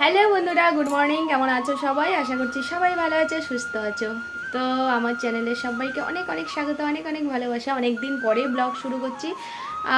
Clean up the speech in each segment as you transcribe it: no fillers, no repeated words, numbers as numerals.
Hello বন্ধুরা, good morning. কেমন আছো সবাই? আশা করছি সবাই ভালো আছো, সুস্থ আছো। তো আমার চ্যানেলে সবাইকে অনেক অনেক স্বাগত, অনেক অনেক ভালোবাসা। অনেক দিন পরে ব্লগ শুরু করছি।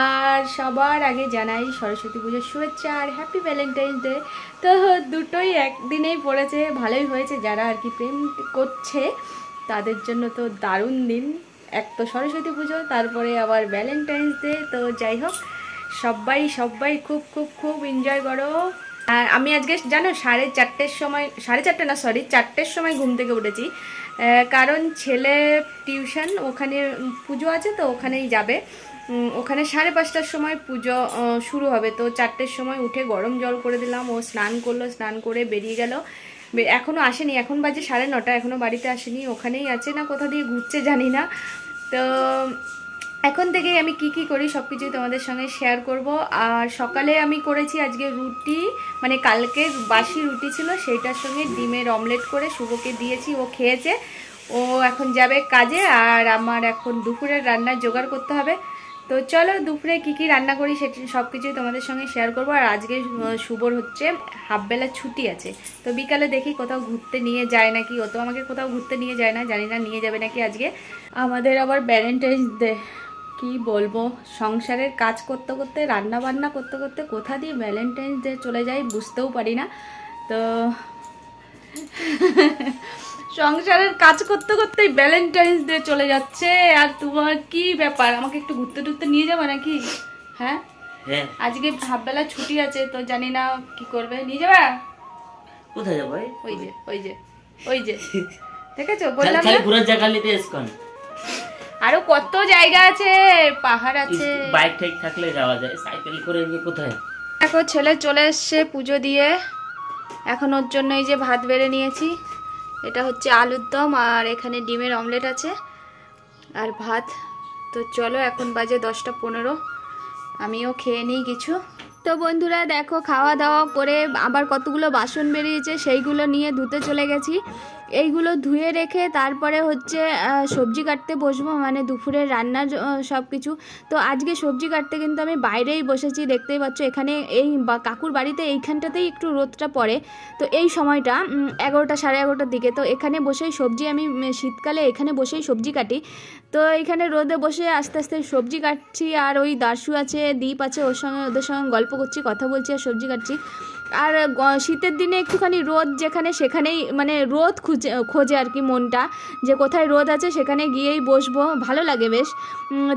আর সবার আগে জানাই সরস্বতী পুজোর শুভেচ্ছা আর হ্যাপি ভ্যালেন্টাইন্স ডে। তো দুটোই একদিনেই পড়েছে, ভালোই হয়েছে। যারা আর কি প্রেম করছে তাদের জন্য তো দারুণ দিন। এক তো সরস্বতী পুজো, তারপরে আবার ভ্যালেন্টাইন্স ডে। তো যাই হোক, সবাই সবাই খুব খুব খুব এনজয় করো। আর আমি আজকে জানো 4:30 সময়, 4:30 না সরি 4টের সময় ঘুম থেকে উঠেছি। কারণ ছেলে টিউশন, ওখানে পুজো আছে তো ওখানেই যাবে। ওখানে 5:30টার সময় পুজো শুরু হবে। তো 4টের সময় উঠে গরম জল করে দিলাম। ও স্নান করলো, স্নান করে বেরিয়ে গেল। এখনও আসেনি, এখন বাজে 9:30, এখনও বাড়িতে আসেনি। ওখানেই আছে না কোথা দিয়ে ঘুরছে জানি না। তো এখন থেকেই আমি কি কি করি সব কিছুই তোমাদের সঙ্গে শেয়ার করব। আর সকালে আমি করেছি আজকে রুটি, মানে কালকে বাসি রুটি ছিল, সেইটার সঙ্গে ডিমের অমলেট করে শুভকে দিয়েছি, ও খেয়েছে। ও এখন যাবে কাজে। আর আমার এখন দুপুরের রান্নার জোগাড় করতে হবে। তো চলো দুপুরে কি কি রান্না করি সেটা সব কিছুই তোমাদের সঙ্গে শেয়ার করব। আর আজকে শুভর হচ্ছে হাফবেলা ছুটি আছে, তো বিকালে দেখি কোথাও ঘুরতে নিয়ে যায় নাকি। ও তো আমাকে কোথাও ঘুরতে নিয়ে যায় না, জানি না নিয়ে যাবে নাকি আজকে। আমাদের আবার ভ্যালেন্টাইন্স ডে, কি বলবো, সংসারের কাজ করতে করতে, রান্না বান্না করতে করতে কোথা দিয়ে ভ্যালেন্টাইন্স ডে চলে যায় বুঝতেও পারি না। তো সংসারের কাজ করতে করতেই ভ্যালেন্টাইন্স ডে চলে যাচ্ছে। আর তোমার কি ব্যাপার, আমাকে একটু ঘুরতে টুরতে নিয়ে যাবে নাকি? হ্যাঁ, আজকে হাফবেলা ছুটি আছে, তো জানি না কি করবে। নিয়ে যাবে? কোথায় যাবো? ওই যে ওই যে ওই যে দেখেছো, বললাম না ঘোরার জায়গা নিতে এসকন। আরো কত জায়গা আছে, পাহাড় আছে। বাইক ঠাইক থাকলে যাওয়া যায়, সাইকেল করে গিয়ে কোথায়। দেখো ছেলে চলে এসছে পুজো দিয়ে। এখন ওর জন্য এই যে ভাত বেড়ে নিয়েছি, এটা হচ্ছে আলুর দম, আর এখানে ডিমের অমলেট আছে আর ভাত। তো চলো, এখন বাজে 10:15, আমিও খেয়ে নিই কিছু। তো বন্ধুরা দেখো, খাওয়া দাওয়া করে আবার কতগুলো বাসন বেরিয়েছে, সেইগুলো নিয়ে ধুতে চলে গেছি। এইগুলো ধুয়ে রেখে তারপরে হচ্ছে সবজি কাটতে বসবো, মানে দুপুরের রান্নার সব কিছু। তো আজকে সবজি কাটতে কিন্তু আমি বাইরেই বসেছি, দেখতেই পাচ্ছ। এখানে এই কাকুর বাড়িতে এইখানটাতেই একটু রোদটা পড়ে, তো এই সময়টা 11টা 11:30টার দিকে। তো এখানে বসেই সবজি, আমি শীতকালে এখানে বসেই সবজি কাটি। তো এইখানে রোদে বসে আস্তে আস্তে সবজি কাটছি। আর ওই দাশু আছে, দীপ আছে, ওদের সঙ্গে গল্প করছি, কথা বলছি আর সবজি কাটছি। আর শীতের দিনে একটুখানি রোদ যেখানে সেখানেই, মানে রোদ খোঁজে আর কি মনটা, যে কোথায় রোদ আছে সেখানে গিয়েই বসবো, ভালো লাগে বেশ।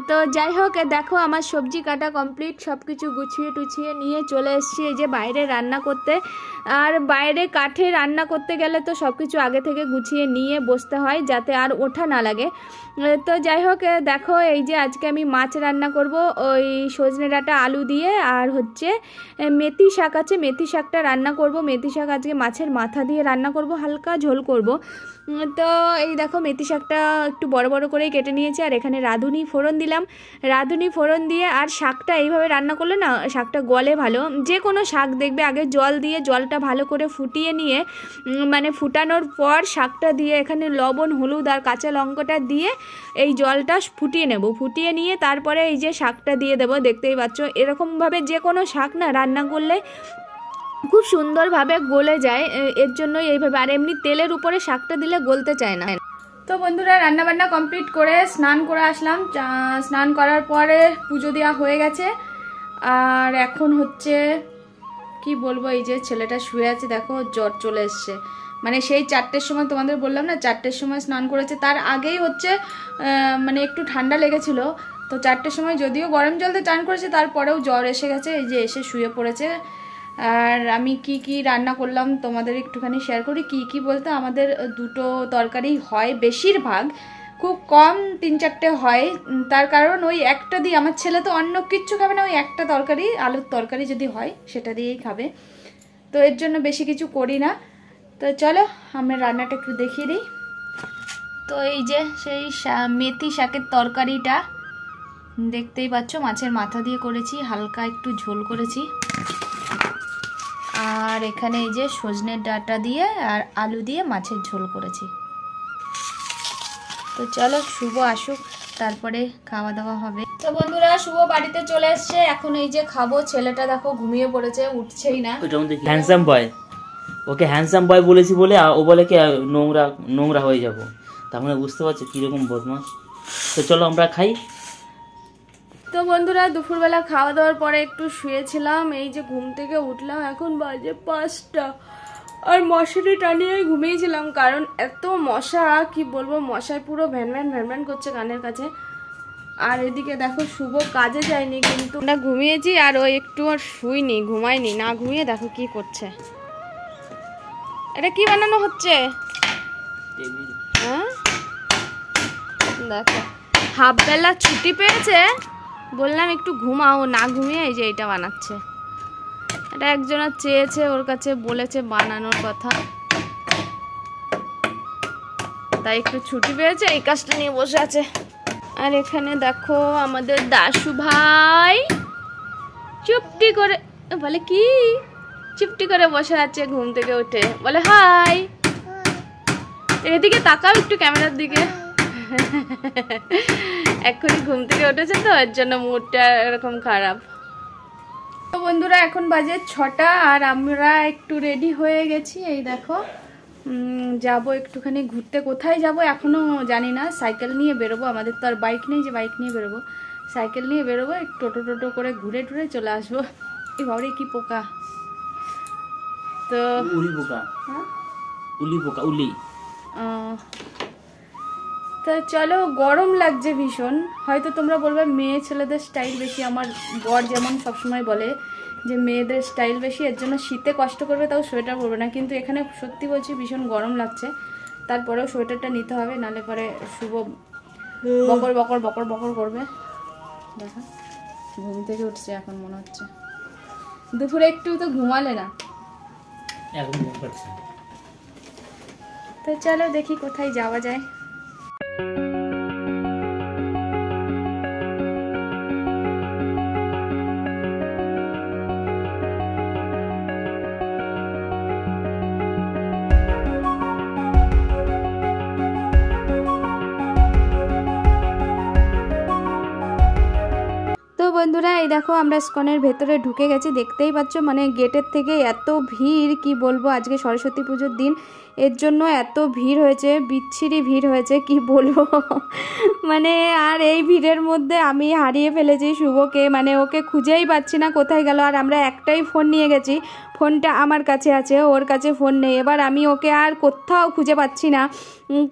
তো যাই হোক, দেখো আমার সবজি কাটা কমপ্লিট, সব কিছু গুছিয়ে টুছিয়ে নিয়ে চলে এসেছি এই যে বাইরে রান্না করতে। আর বাইরে কাঠে রান্না করতে গেলে তো সব কিছু আগে থেকে গুছিয়ে নিয়ে বসতে হয়, যাতে আর ওঠা না লাগে। তো যাই হোক, দেখো এই যে আজকে আমি মাছ রান্না করব, ওই সজনে ডাঁটা আলু দিয়ে। আর হচ্ছে মেথি শাক আছে, মেথি শাকটা রান্না করব। মেথি শাক আজকে মাছের মাথা দিয়ে রান্না করব, হালকা ঝোল করব। তো এই দেখো মেথি শাকটা একটু বড় বড় করেই কেটে নিয়েছি। আর এখানে রাঁধুনি ফোড়ন দিলাম, রাঁধুনি ফোড়ন দিয়ে। আর শাকটা এইভাবে রান্না করলে না শাকটা গলে ভালো। যে কোনো শাক দেখবে আগে জল দিয়ে, জলটা ভালো করে ফুটিয়ে নিয়ে, মানে ফুটানোর পর শাকটা দিয়ে এখানে লবণ, হলুদ আর কাঁচা লঙ্কাটা দিয়ে এই জলটা ফুটিয়ে নেব। ফুটিয়ে নিয়ে তারপরে এই যে শাকটা দিয়ে দেবো, দেখতেই পাচ্ছ। এরকমভাবে যে কোনো শাক না রান্না করলে খুব সুন্দরভাবে গলে যায়, এর জন্যই এইভাবে। আর এমনি তেলের উপরে শাকটা দিলে গলতে চায় না। তো বন্ধুরা, রান্নাবান্না কমপ্লিট করে স্নান করে আসলাম। স্নান করার পরে পুজো দেওয়া হয়ে গেছে। আর এখন হচ্ছে কি বলবো, এই যে ছেলেটা শুয়ে আছে, দেখো জ্বর চলে এসছে। মানে সেই 4টের সময়, তোমাদের বললাম না 4টের সময় স্নান করেছে, তার আগেই হচ্ছে মানে একটু ঠান্ডা লেগেছিল। তো 4টের সময় যদিও গরম জলতে চান করেছে, তারপরেও জ্বর এসে গেছে, এই যে এসে শুয়ে পড়েছে। আর আমি কি কি রান্না করলাম তোমাদের একটুখানি শেয়ার করি। কি কি বলতে, আমাদের দুটো তরকারি হয় বেশিরভাগ, খুব কম 3-4টে হয়। তার কারণ ওই একটা দিয়ে, আমার ছেলে তো অন্য কিচ্ছু খাবে না, ওই একটা তরকারি, আলুর তরকারি যদি হয় সেটা দিয়েই খাবে। তো এর জন্য বেশি কিছু করি না। তো চলো আমি রান্নাটা একটু দেখিয়ে দিই। তো এই যে সেই মেথি শাকের তরকারিটা দেখতেই পাচ্ছ, মাছের মাথা দিয়ে করেছি, হালকা একটু ঝোল করেছি। আর এখানে এই যে সজনের ডাঁটা দিয়ে আর আলু দিয়ে মাছের ঝোল করেছি। তো চলো শুভ আসুক, তারপরে খাওয়া দাওয়া হবে। তো বন্ধুরা, শুভ বাড়িতে চলে এসছে, এখন এই যে খাবো। ছেলেটা দেখো ঘুমিয়ে পড়েছে, উঠছেই না। Handsome boy. ওকে হ্যান্ডসাম বয় বলেছি বলে ও বলে কি নোংরা নোংরা হয়ে যাব। তার মানে বুঝতে পারছো কীরকম বদমাস। তো চলো আমরা খাই। তো বন্ধুরা দুপুরবেলা খাওয়া দাওয়ার পরে একটু শুয়েছিলাম, এই যে ঘুম থেকে উঠলাম, এখন বাজে 5টা। আর মশারি টানিয়ে ঘুমিয়েছিলাম, কারণ এত মশা কি বলবো, মশায় পুরো ভ্যান ভ্যান ভ্যান ভ্যান করছে কানের কাছে। আর এদিকে দেখো শুভ কাজে যায়নি, কিন্তু আমরা ঘুমিয়েছি আর ও একটু আর শুইনি, ঘুমায়নি, না ঘুমিয়ে দেখো কি করছে। এটা কি বানানো হচ্ছে? হ্যাঁ দেখো, হাফ বেলা ছুটি পেয়েছে, বললাম একটু ঘুমাও, না ঘুমিয়ে এই যে এটা বানাচ্ছে। এটা একজনা চেয়েছে, ওর কাছে বলেছে বানানোর কথা, তাই একটু ছুটি পেয়েছে, এই কাজটা নিয়ে বসে আছে। আর এখানে দেখো আমাদের দাশু ভাই চুপটি করে বলে কি, চুপটি করে বসে আছে ঘুম থেকে উঠে, বলে হাই। এদিকে তাকাও একটু ক্যামেরার দিকে। এখনই ঘুম থেকে উঠেছে তো, এর জন্য মুডটা এরকম খারাপ। তো বন্ধুরা এখন বাজে 6টা আর আমরা একটু রেডি হয়ে গেছি। এই দেখো যাব একটুখানি ঘুরতে, কোথায় যাব এখনো জানি না। সাইকেল নিয়ে বেরোবো, আমাদের তো আর বাইক নেই যে বাইক নিয়ে বেরোবো, সাইকেল নিয়ে বেরোবো, একটু টোটো করে ঘুরে টুরে চলে আসবো। এই বাবারে কি পোকা! তো উলি পোকা, হ্যাঁ উলি পোকা, উলি। তো চলো, গরম লাগছে ভীষণ। হয়তো তোমরা বলবে মেয়ে ছেলেদের স্টাইল বেশি, আমার বর যেমন সবসময় বলে যে মেয়েদের স্টাইল বেশি, এর জন্য শীতে কষ্ট করবে তাও সোয়েটার পরবে না, কিন্তু এখানে সত্যি বলছি ভীষণ গরম লাগছে, তারপরেও সোয়েটারটা নিতে হবে, নালে পরে শুভ বকর বকর বকর বকর করবে। দেখো ঘুম থেকে উঠছে এখন মনে হচ্ছে, দুপুরে একটু তো ঘুমালে না। এখন ঘুম পাচ্ছে। তো চলো দেখি কোথায় যাওয়া যায়। বন্ধুরা এই দেখো আমরা ইসকনের ভেতরে ঢুকে গেছি, দেখতেই পাচ্ছ, মানে গেটের থেকে এত ভিড় কি বলবো। আজকে সরস্বতী পুজোর দিন, এর জন্য এত ভিড় হয়েছে, বিচ্ছিরি ভিড় হয়েছে কি বলবো। মানে আর এই ভিড়ের মধ্যে আমি হারিয়ে ফেলেছি শুভকে, মানে ওকে খুঁজেই পাচ্ছি না কোথায় গেল। আর আমরা একটাই ফোন নিয়ে গেছি, ফোনটা আমার কাছে আছে, ওর কাছে ফোন নেই। এবার আমি ওকে আর কোথাও খুঁজে পাচ্ছি না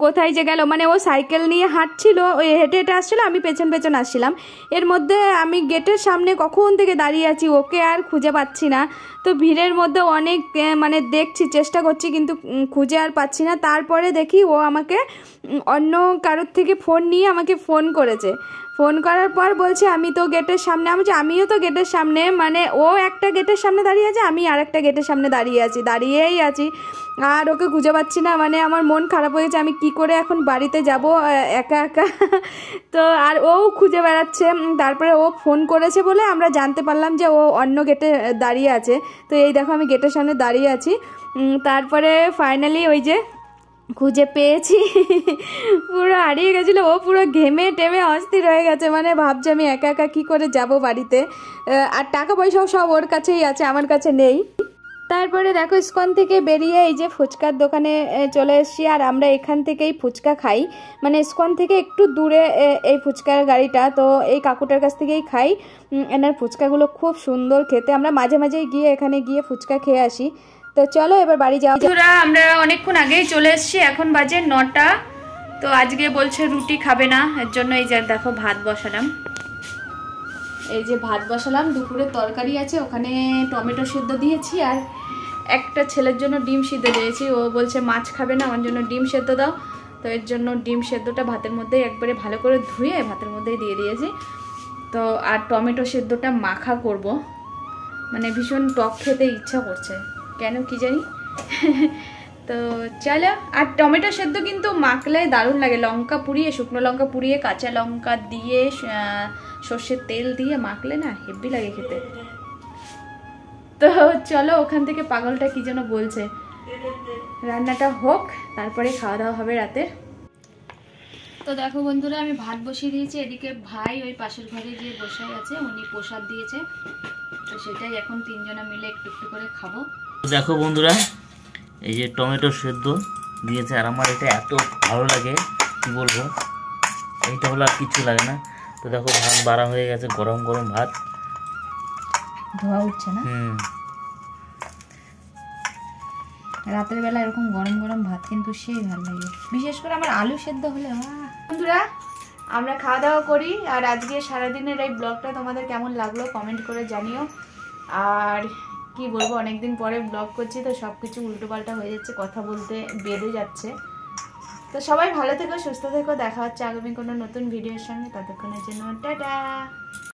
কোথায় যে গেল। মানে ও সাইকেল নিয়ে হাঁটছিল, ওই হেঁটে হেঁটে আসছিলো, আমি পেছন পেছন আসছিলাম, এর মধ্যে আমি গেটের সামনে কখন থেকে দাঁড়িয়ে আছি, ওকে আর খুঁজে পাচ্ছি না। তো ভিড়ের মধ্যে অনেক মানে দেখছি, চেষ্টা করছি, কিন্তু খুঁজে আর পাচ্ছি না। তারপরে দেখি ও আমাকে অন্য কারোর থেকে ফোন নিয়ে আমাকে ফোন করেছে। ফোন করার পর বলছে আমি তো গেটের সামনে, আমিও তো গেটের সামনে, মানে ও একটা গেটের সামনে দাঁড়িয়ে আছে, আমি আর একটা গেটের সামনে দাঁড়িয়েই আছি, আর ওকে খুঁজে পাচ্ছি না। মানে আমার মন খারাপ হয়েছে, আমি কি করে এখন বাড়িতে যাব একা একা। তো আর ও খুঁজে বেড়াচ্ছে, তারপরে ও ফোন করেছে বলে আমরা জানতে পারলাম যে ও অন্য গেটে দাঁড়িয়ে আছে। তো এই দেখো আমি গেটের সামনে দাঁড়িয়ে আছি। তারপরে ফাইনালি ওই যে খুঁজে পেয়েছি। পুরো হারিয়ে গেছিলো, ও পুরো ঘেমে টেমে অস্থির হয়ে গেছে, মানে ভাবছে আমি একা একা কী করে যাব বাড়িতে। আর টাকা পয়সাও সব ওর কাছেই আছে, আমার কাছে নেই। তারপরে দেখো ইসকন থেকে বেরিয়ে এই যে ফুচকার দোকানে চলে এসেছি, আর আমরা এখান থেকেই ফুচকা খাই, মানে ইসকন থেকে একটু দূরে এই ফুচকার গাড়িটা, তো এই কাকুটার কাছ থেকেই খাই। এনার ফুচকাগুলো খুব সুন্দর খেতে, আমরা মাঝে মাঝেই গিয়ে এখানে গিয়ে ফুচকা খেয়ে আসি। তো চলো এবার বাড়ি যাও। আমরা অনেকক্ষণ আগেই চলে এসেছি, এখন বাজে 9টা। তো আজকে বলছে রুটি খাবে না, এর জন্য এই যে দেখো ভাত বসালাম, এই যে ভাত বসালাম, দুপুরে তরকারি আছে, ওখানে টমেটো সেদ্ধ দিয়েছি, আর একটা ছেলের জন্য ডিম সিদ্ধ দিয়েছি। ও বলছে মাছ খাবে না, আমার জন্য ডিম সেদ্ধ দাও। তো এর জন্য ডিম সেদ্ধটা ভাতের মধ্যেই একবারে ভালো করে ধুয়ে ভাতের মধ্যেই দিয়ে দিয়েছি। তো আর টমেটো সেদ্ধটা মাখা করব, মানে ভীষণ টক খেতে ইচ্ছা করছে, কেন কি জানি। তো চলো, আর টমেটো সেদ্ধ কিন্তু মাখলে দারুণ লাগে, লঙ্কা পুড়িয়ে, শুকনো লঙ্কা পুড়িয়ে, কাঁচা লঙ্কা দিয়ে, সর্ষের তেল দিয়ে মাখলে না হেভি লাগে খেতে। তো চলো, ওখান থেকে পাগলটা কি যেন বলছে, রান্নাটা হোক তারপরে খাওয়া দাওয়া হবে রাতে। তো দেখো বন্ধুরা আমি ভাত বসিয়ে দিয়েছি, এদিকে ভাই ওই পাশের ঘরে যে বসে আছে, উনি প্রসাদ দিয়েছে, তো সেটাই এখন তিনজনা মিলে একটু একটু করে খাবো। দেখো বন্ধুরা এই যে টমেটো সেদ্ধ দিয়েছে, আর আমার এটা এত ভালো লাগে কি বলবো, এইটা হলো আর কিছু লাগে না। তো দেখো ভাত বাড়া হয়ে গেছে, গরম গরম ভাত, ধোয়া উঠছে না। রাতের বেলা এরকম গরম গরম ভাত কিন্তু সেই ভালো লাগে, বিশেষ করে আমার আলু সেদ্ধ হলে। বন্ধুরা, আমরা খাওয়া দাওয়া করি, আর আজকে সারাদিনের এই ব্লগটা তোমাদের কেমন লাগলো কমেন্ট করে জানিও। আর কি বলবো, অনেকদিন পরে ব্লগ করছি তো সব কিছু উল্টোপাল্টা হয়ে যাচ্ছে, কথা বলতে বেঁধে যাচ্ছে। তো সবাই ভালো থেকো, সুস্থ থেকো, দেখা হচ্ছে আগামী কোনো নতুন ভিডিওর সঙ্গে। ততক্ষণের জন্য টাটা।